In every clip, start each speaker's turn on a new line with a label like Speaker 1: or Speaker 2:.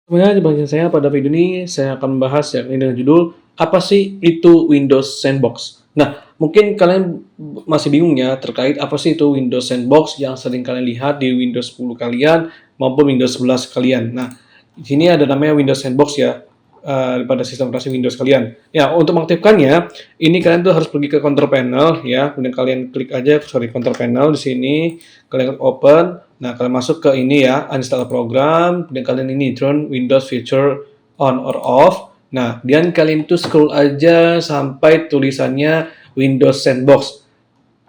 Speaker 1: Sebenarnya di saya pada video ini saya akan membahas yang ini dengan judul apa sih itu Windows Sandbox. Nah, mungkin kalian masih bingung ya terkait apa sih itu Windows Sandbox yang sering kalian lihat di Windows 10 kalian maupun Windows 11 kalian. Nah, di sini ada namanya Windows Sandbox ya pada sistem operasi Windows kalian. Ya, untuk mengaktifkannya, ini kalian tuh harus pergi ke control panel ya, kemudian kalian klik aja control panel di sini, kalian open. Nah, kalian masuk ke ini ya, uninstall program, dan kalian ini turn Windows feature on or off. Nah, dan kalian itu scroll aja sampai tulisannya Windows Sandbox.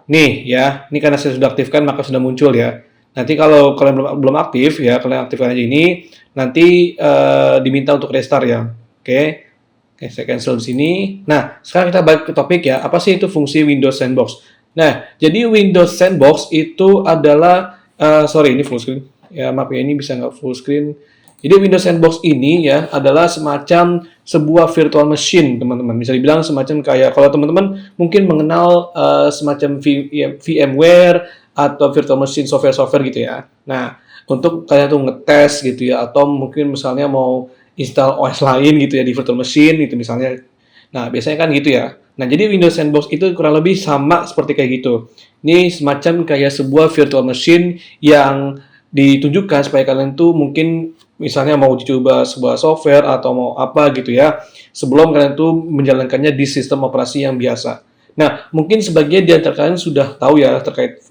Speaker 1: Nih ya, ini karena saya sudah aktifkan maka sudah muncul ya. Nanti kalau kalian belum aktif ya, kalian aktifkan aja ini. Nanti diminta untuk restart ya. Oke. Oke, saya cancel di sini. Nah, sekarang kita balik ke topik ya. Apa sih itu fungsi Windows Sandbox? Nah, jadi Windows Sandbox itu adalah sorry ini full screen. Ya maaf ya ini bisa nggak full screen. Jadi Windows Sandbox ini ya adalah semacam sebuah virtual machine teman-teman. Bisa dibilang semacam kayak kalau teman-teman mungkin mengenal semacam VMware atau virtual machine software-software gitu ya. Nah, untuk kalian tuh ngetes gitu ya atau mungkin misalnya mau install OS lain gitu ya di virtual machine gitu misalnya. Nah, biasanya kan gitu ya. Nah, jadi Windows Sandbox itu kurang lebih sama seperti kayak gitu. Ini semacam kayak sebuah virtual machine yang ditunjukkan supaya kalian tuh mungkin misalnya mau coba sebuah software atau mau apa gitu ya, sebelum kalian tuh menjalankannya di sistem operasi yang biasa. Nah, mungkin sebagian di antara kalian sudah tahu ya terkait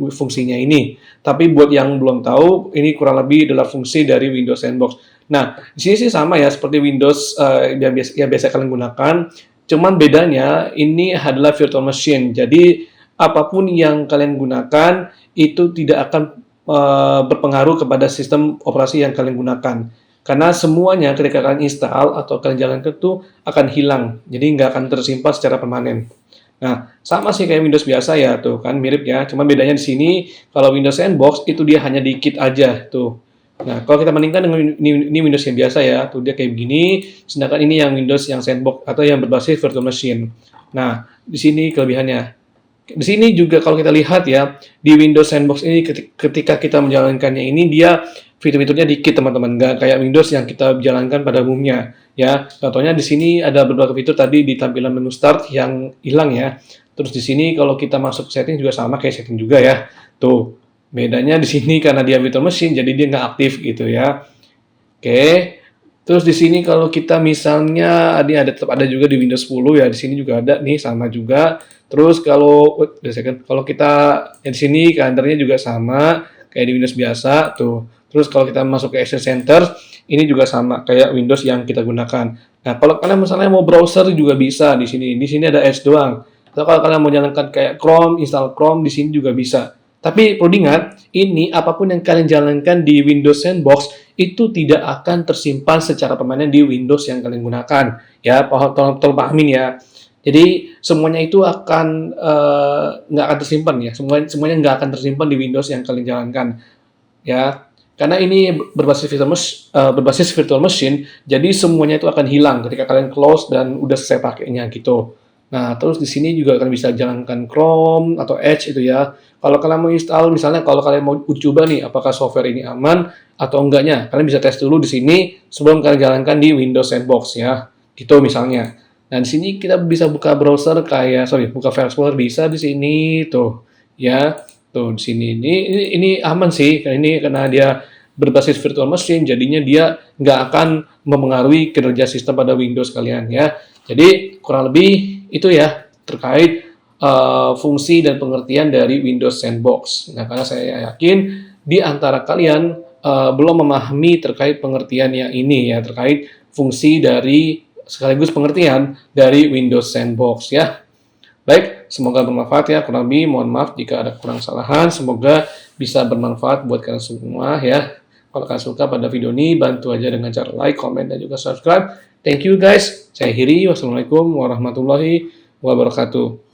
Speaker 1: fungsinya ini. Tapi buat yang belum tahu, ini kurang lebih adalah fungsi dari Windows Sandbox. Nah, di sini sih sama ya seperti Windows yang biasa kalian gunakan. Cuman bedanya ini adalah virtual machine. Jadi apapun yang kalian gunakan itu tidak akan berpengaruh kepada sistem operasi yang kalian gunakan. Karena semuanya ketika kalian install atau kalian jalankan itu akan hilang. Jadi nggak akan tersimpan secara permanen. Nah, sama sih kayak Windows biasa ya tuh kan mirip ya. Cuma bedanya di sini kalau Windows Sandbox itu dia hanya dikit aja tuh. Nah, kalau kita bandingkan dengan ini Windows yang biasa ya, tuh dia kayak begini, sedangkan ini yang Windows yang Sandbox atau yang berbasis virtual machine. Nah, di sini kelebihannya. Di sini juga kalau kita lihat ya, di Windows Sandbox ini ketika kita menjalankannya ini dia fitur-fiturnya dikit teman-teman, nggak kayak Windows yang kita jalankan pada umumnya ya. Contohnya di sini ada beberapa fitur tadi di tampilan menu start yang hilang ya. Terus di sini kalau kita masuk setting juga sama kayak setting juga ya. Tuh, bedanya di sini karena dia virtual machine jadi dia nggak aktif gitu ya. Oke. Terus di sini kalau kita misalnya ada tetap ada juga di Windows 10 ya, di sini juga ada nih sama juga. Terus kalau kalau kita di sini kalendernya juga sama kayak di Windows biasa tuh. Terus kalau kita masuk ke Action Center, ini juga sama kayak Windows yang kita gunakan. Nah, kalau kalian misalnya mau browser juga bisa di sini. Di sini ada Edge doang. Atau kalau kalian mau jalankan kayak Chrome, install Chrome di sini juga bisa. Tapi perlu diingat, ini apapun yang kalian jalankan di Windows Sandbox itu tidak akan tersimpan secara permanen di Windows yang kalian gunakan. Ya, tolong pahamin ya. Jadi semuanya itu akan nggak akan tersimpan ya. Semuanya nggak akan tersimpan di Windows yang kalian jalankan. Ya, karena ini berbasis virtual machine, jadi semuanya itu akan hilang ketika kalian close dan udah selesai pakainya gitu. Nah, terus di sini juga kalian bisa jalankan Chrome atau Edge itu ya. Kalau kalian mau install, misalnya kalau kalian mau uji coba nih, apakah software ini aman atau enggaknya, kalian bisa tes dulu di sini sebelum kalian jalankan di Windows Sandbox ya. Gitu misalnya. Nah, di sini kita bisa buka browser buka file explorer bisa di sini tuh. Ya, tuh di sini ini aman sih, karena dia berbasis virtual machine, jadinya dia nggak akan mempengaruhi kinerja sistem pada Windows kalian ya. Jadi kurang lebih itu ya terkait fungsi dan pengertian dari Windows Sandbox. Nah, karena saya yakin di antara kalian belum memahami terkait pengertian yang ini ya, terkait fungsi dari sekaligus pengertian dari Windows Sandbox ya. Baik, semoga bermanfaat ya. Kurang lebih mohon maaf jika ada kurang kesalahan. Semoga bisa bermanfaat buat kalian semua ya. Kalau kalian suka pada video ini, bantu aja dengan cara like, comment, dan juga subscribe. Thank you guys. Saya Hiri. Wassalamualaikum warahmatullahi wabarakatuh.